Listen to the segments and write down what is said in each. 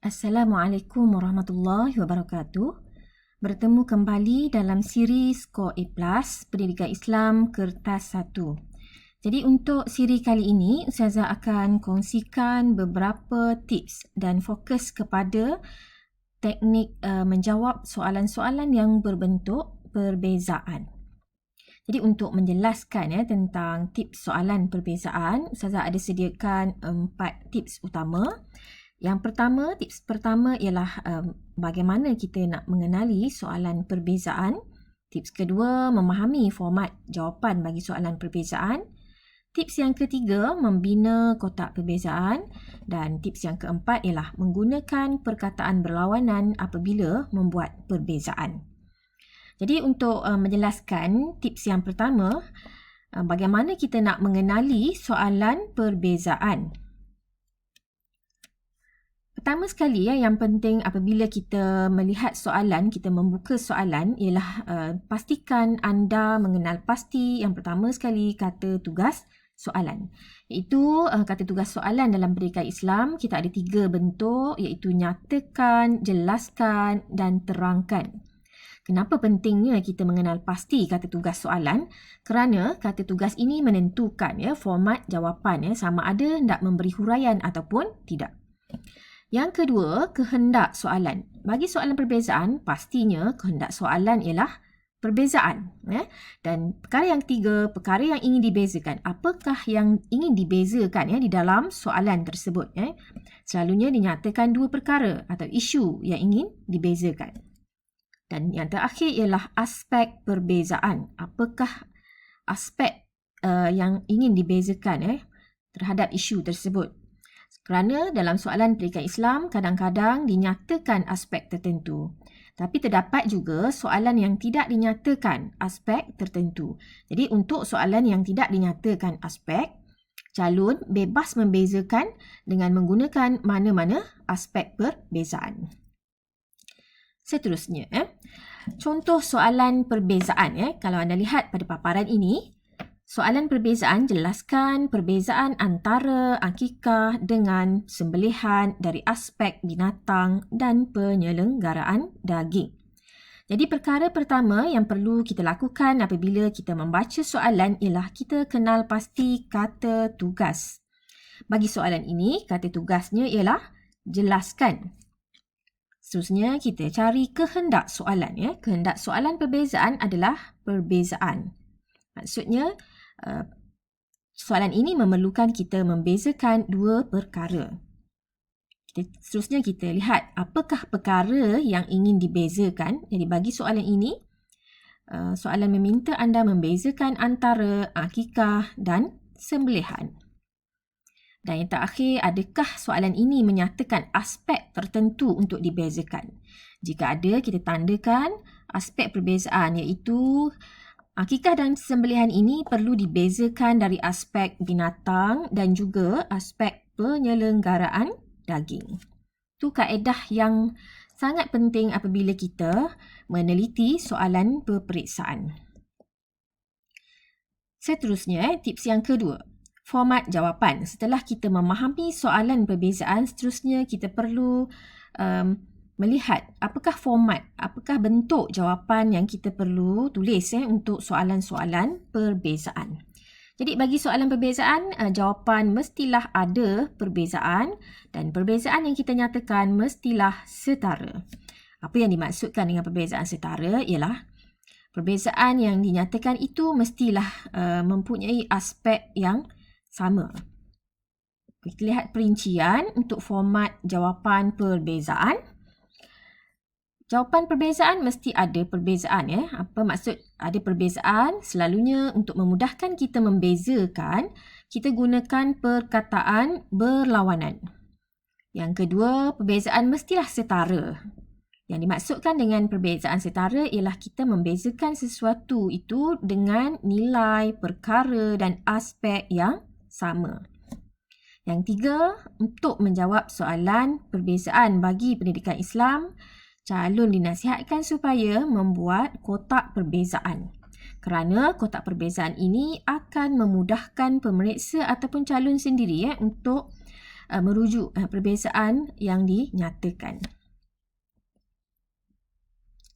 Assalamualaikum warahmatullahi wabarakatuh. Bertemu kembali dalam siri Skor A+, Pendidikan Islam Kertas 1. Jadi untuk siri kali ini, Ustazah akan kongsikan beberapa tips dan fokus kepada teknik menjawab soalan-soalan yang berbentuk perbezaan. Jadi untuk menjelaskan tentang tips soalan perbezaan, Ustazah ada sediakan 4 tips utama. Yang pertama, tips pertama ialah bagaimana kita nak mengenali soalan perbezaan. Tips kedua, memahami format jawapan bagi soalan perbezaan. Tips yang ketiga, membina kotak perbezaan. Dan tips yang keempat ialah menggunakan perkataan berlawanan apabila membuat perbezaan. Jadi untuk menjelaskan tips yang pertama, bagaimana kita nak mengenali soalan perbezaan. Pertama sekali yang penting apabila kita melihat soalan, kita membuka soalan ialah pastikan anda mengenal pasti yang pertama sekali kata tugas soalan. Iaitu kata tugas soalan dalam pendidikan Islam kita ada 3 bentuk iaitu nyatakan, jelaskan dan terangkan. Kenapa pentingnya kita mengenal pasti kata tugas soalan? Kerana kata tugas ini menentukan format jawapan sama ada hendak memberi huraian ataupun tidak. Yang kedua, kehendak soalan. Bagi soalan perbezaan, pastinya kehendak soalan ialah perbezaan. Dan perkara yang ketiga, perkara yang ingin dibezakan. Apakah yang ingin dibezakan di dalam soalan tersebut? Selalunya dinyatakan 2 perkara atau isu yang ingin dibezakan. Dan yang terakhir ialah aspek perbezaan. Apakah aspek yang ingin dibezakan terhadap isu tersebut? Kerana dalam soalan pendidikan Islam kadang-kadang dinyatakan aspek tertentu. Tapi terdapat juga soalan yang tidak dinyatakan aspek tertentu. Jadi untuk soalan yang tidak dinyatakan aspek, calon bebas membezakan dengan menggunakan mana-mana aspek perbezaan. Seterusnya, contoh soalan perbezaan. Kalau anda lihat pada paparan ini, soalan perbezaan jelaskan perbezaan antara akikah dengan sembelihan dari aspek binatang dan penyelenggaraan daging. Jadi perkara pertama yang perlu kita lakukan apabila kita membaca soalan ialah kita kenal pasti kata tugas. Bagi soalan ini, kata tugasnya ialah jelaskan. Seterusnya kita cari kehendak soalan. Kehendak soalan perbezaan adalah perbezaan. Maksudnya, soalan ini memerlukan kita membezakan 2 perkara. Seterusnya kita lihat apakah perkara yang ingin dibezakan. Jadi bagi soalan ini, soalan meminta anda membezakan antara akikah dan sembelihan. Dan yang terakhir, adakah soalan ini menyatakan aspek tertentu untuk dibezakan? Jika ada, kita tandakan aspek perbezaan iaitu akikah dan sembelihan ini perlu dibezakan dari aspek binatang dan juga aspek penyelenggaraan daging. Itu kaedah yang sangat penting apabila kita meneliti soalan peperiksaan. Seterusnya, tips yang kedua, format jawapan. Setelah kita memahami soalan perbezaan, seterusnya kita perlu melihat apakah format, apakah bentuk jawapan yang kita perlu tulis untuk soalan-soalan perbezaan. Jadi bagi soalan perbezaan, jawapan mestilah ada perbezaan dan perbezaan yang kita nyatakan mestilah setara. Apa yang dimaksudkan dengan perbezaan setara ialah perbezaan yang dinyatakan itu mestilah mempunyai aspek yang sama. Kita lihat perincian untuk format jawapan perbezaan. Jawapan perbezaan mesti ada perbezaan. Apa maksud ada perbezaan? Selalunya untuk memudahkan kita membezakan, kita gunakan perkataan berlawanan. Yang kedua, perbezaan mestilah setara. Yang dimaksudkan dengan perbezaan setara ialah kita membezakan sesuatu itu dengan nilai, perkara dan aspek yang sama. Yang tiga, untuk menjawab soalan perbezaan bagi pendidikan Islam, calon dinasihatkan supaya membuat kotak perbezaan. Kerana kotak perbezaan ini akan memudahkan pemeriksa ataupun calon sendiri untuk merujuk perbezaan yang dinyatakan.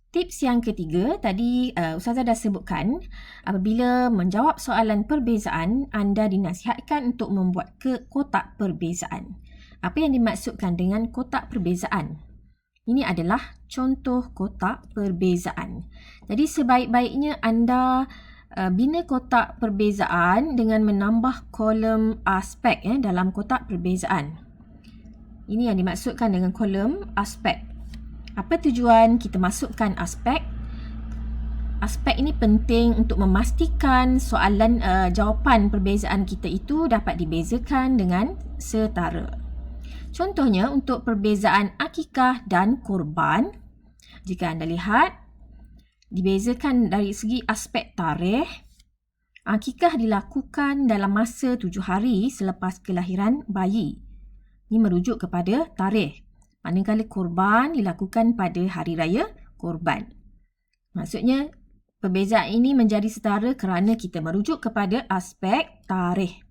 Tips yang ketiga, tadi Ustazah dah sebutkan, apabila menjawab soalan perbezaan, anda dinasihatkan untuk membuat kotak perbezaan. Apa yang dimaksudkan dengan kotak perbezaan? Ini adalah contoh kotak perbezaan. Jadi sebaik-baiknya anda bina kotak perbezaan dengan menambah kolom aspek dalam kotak perbezaan. Ini yang dimaksudkan dengan kolom aspek. Apa tujuan kita masukkan aspek? Aspek ini penting untuk memastikan soalan jawapan perbezaan kita itu dapat dibezakan dengan setara. Contohnya untuk perbezaan akikah dan korban, jika anda lihat, dibezakan dari segi aspek tarikh. Akikah dilakukan dalam masa 7 hari selepas kelahiran bayi. Ini merujuk kepada tarikh. Manakala korban dilakukan pada hari raya korban. Maksudnya, perbezaan ini menjadi setara kerana kita merujuk kepada aspek tarikh.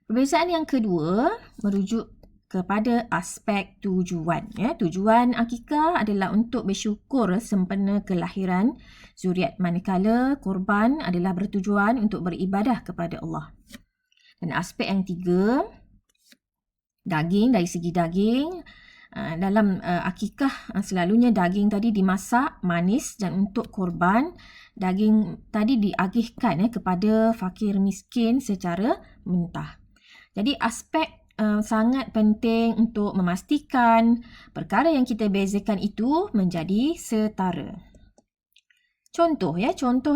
Perbezaan yang kedua merujuk kepada aspek tujuan. Tujuan akikah adalah untuk bersyukur sempena kelahiran zuriat, manakala korban adalah bertujuan untuk beribadah kepada Allah. Dan aspek yang tiga, daging, dari segi daging. Dalam akikah selalunya daging tadi dimasak manis, dan untuk korban daging tadi diagihkan kepada fakir miskin secara mentah. Jadi aspek sangat penting untuk memastikan perkara yang kita bezakan itu menjadi setara. Contoh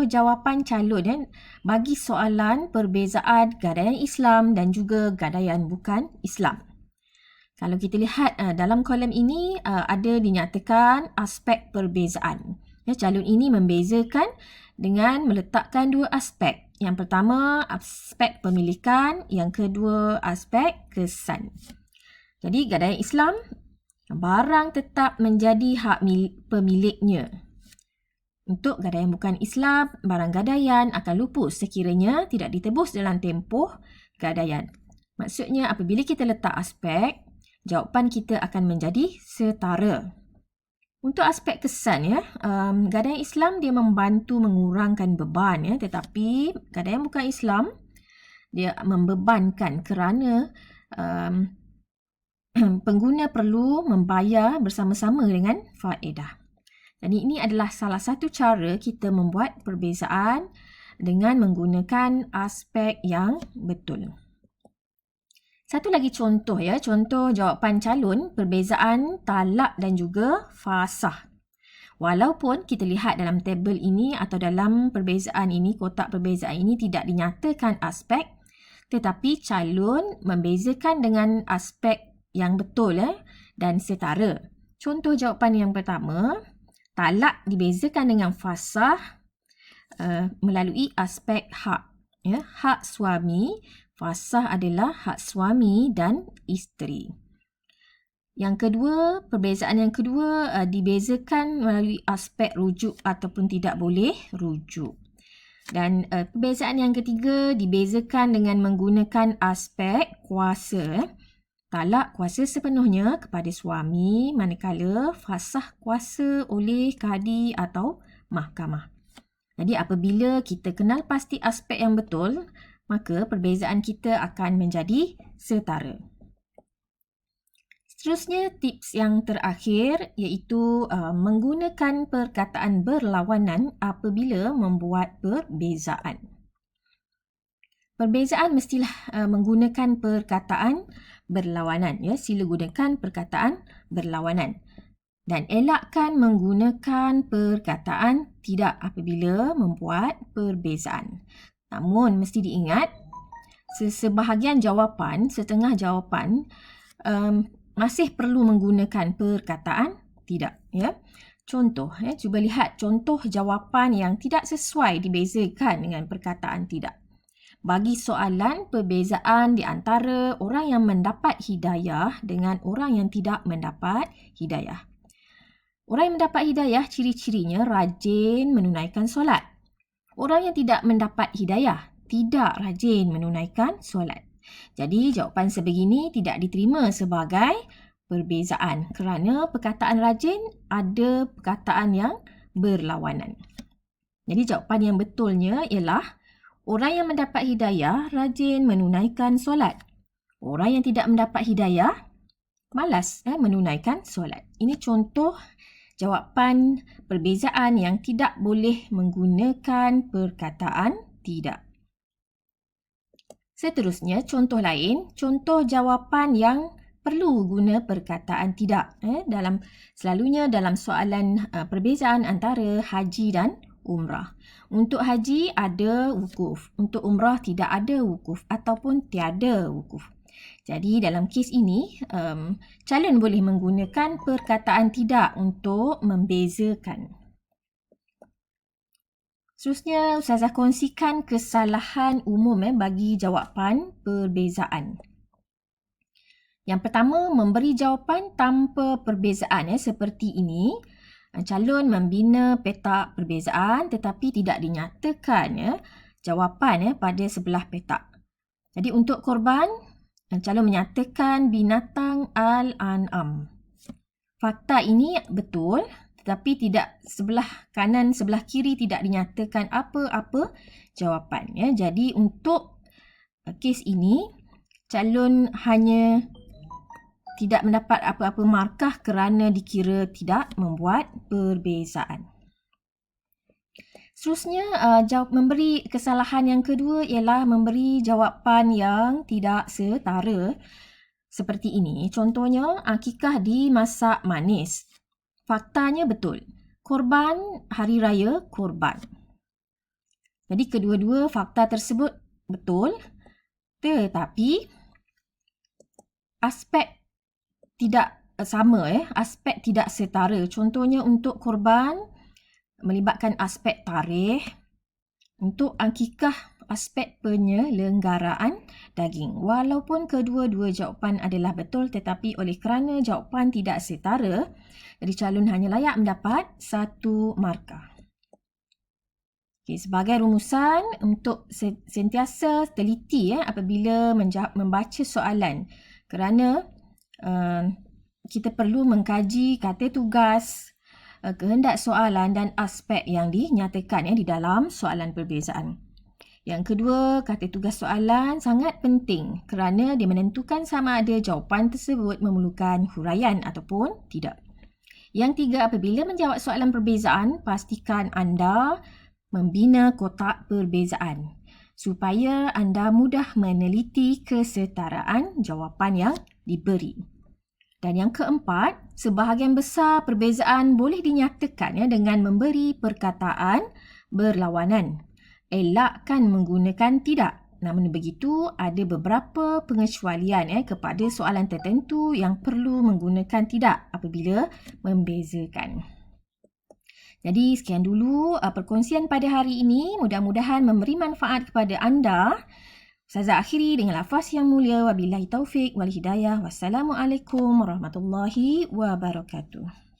jawapan calon bagi soalan perbezaan gadaian Islam dan juga gadaian bukan Islam. Kalau kita lihat dalam kolom ini ada dinyatakan aspek perbezaan. Calon ini membezakan dengan meletakkan dua aspek. Yang pertama aspek pemilikan, yang kedua aspek kesan. Jadi gadaian Islam, barang tetap menjadi hak pemiliknya. Untuk gadaian bukan Islam, barang gadaian akan luput sekiranya tidak ditebus dalam tempoh gadaian. Maksudnya apabila kita letak aspek, jawapan kita akan menjadi setara. Untuk aspek kesan, gadaian Islam dia membantu mengurangkan beban, tetapi gadaian bukan Islam dia membebankan kerana pengguna perlu membayar bersama-sama dengan faedah. Jadi ini adalah salah satu cara kita membuat perbezaan dengan menggunakan aspek yang betul. Satu lagi contoh, contoh jawapan calon perbezaan talak dan juga fasah. Walaupun kita lihat dalam tabel ini atau dalam perbezaan ini, kotak perbezaan ini tidak dinyatakan aspek, tetapi calon membezakan dengan aspek yang betul dan setara. Contoh jawapan yang pertama, talak dibezakan dengan fasah melalui aspek hak. Hak suami, fasah adalah hak suami dan isteri. Yang kedua, perbezaan yang kedua dibezakan melalui aspek rujuk ataupun tidak boleh rujuk. Dan perbezaan yang ketiga dibezakan dengan menggunakan aspek kuasa. Talak kuasa sepenuhnya kepada suami, manakala fasah kuasa oleh kadi atau mahkamah. Jadi apabila kita kenal pasti aspek yang betul, maka perbezaan kita akan menjadi setara. Seterusnya, tips yang terakhir iaitu menggunakan perkataan berlawanan apabila membuat perbezaan. Perbezaan mestilah menggunakan perkataan berlawanan. Sila gunakan perkataan berlawanan. Dan elakkan menggunakan perkataan tidak apabila membuat perbezaan. Namun, mesti diingat, sebahagian jawapan, setengah jawapan, masih perlu menggunakan perkataan tidak. Contoh, cuba lihat contoh jawapan yang tidak sesuai dibezakan dengan perkataan tidak. Bagi soalan perbezaan di antara orang yang mendapat hidayah dengan orang yang tidak mendapat hidayah. Orang yang mendapat hidayah, ciri-cirinya rajin menunaikan solat. Orang yang tidak mendapat hidayah tidak rajin menunaikan solat. Jadi jawapan sebegini tidak diterima sebagai perbezaan kerana perkataan rajin ada perkataan yang berlawanan. Jadi jawapan yang betulnya ialah orang yang mendapat hidayah rajin menunaikan solat. Orang yang tidak mendapat hidayah malas menunaikan solat. Ini contoh jawapan perbezaan yang tidak boleh menggunakan perkataan tidak. Seterusnya, contoh lain, contoh jawapan yang perlu guna perkataan tidak. Selalunya dalam soalan perbezaan antara haji dan umrah. Untuk haji ada wukuf, untuk umrah tidak ada wukuf ataupun tiada wukuf. Jadi dalam kes ini, calon boleh menggunakan perkataan tidak untuk membezakan. Seterusnya, Ustazah kongsikan kesalahan umum bagi jawapan perbezaan. Yang pertama, memberi jawapan tanpa perbezaan seperti ini. Calon membina petak perbezaan tetapi tidak dinyatakan jawapan pada sebelah petak. Jadi untuk korban, calon menyatakan binatang Al-An'am. Fakta ini betul tetapi tidak sebelah kanan, sebelah kiri tidak dinyatakan apa-apa jawapan. Jadi untuk kes ini, calon hanya tidak mendapat apa-apa markah kerana dikira tidak membuat perbezaan. Seterusnya, memberi kesalahan yang kedua ialah memberi jawapan yang tidak setara seperti ini. Contohnya, akikah dimasak manis. Faktanya betul. Korban hari raya korban. Jadi kedua-dua fakta tersebut betul, tetapi aspek tidak sama, aspek tidak setara. Contohnya untuk korban melibatkan aspek tarikh, untuk akikah aspek penyelenggaraan daging. Walaupun kedua-dua jawapan adalah betul tetapi oleh kerana jawapan tidak setara, jadi calon hanya layak mendapat 1 markah. Okay, sebagai rumusan, untuk sentiasa teliti apabila membaca soalan kerana kita perlu mengkaji kata tugas, kehendak soalan dan aspek yang dinyatakan di dalam soalan perbezaan. Yang kedua, kata tugas soalan sangat penting kerana dia menentukan sama ada jawapan tersebut memerlukan huraian ataupun tidak. Yang tiga, apabila menjawab soalan perbezaan, pastikan anda membina kotak perbezaan supaya anda mudah meneliti kesetaraan jawapan yang diberi. Dan yang keempat, sebahagian besar perbezaan boleh dinyatakan dengan memberi perkataan berlawanan. Elakkan menggunakan tidak. Namun begitu, ada beberapa pengecualian kepada soalan tertentu yang perlu menggunakan tidak apabila membezakan. Jadi sekian dulu perkongsian pada hari ini. Mudah-mudahan memberi manfaat kepada anda. Ustazah akhiri dengan lafaz yang mulia. Wabillahi taufik wal hidayah. Wassalamualaikum warahmatullahi wabarakatuh.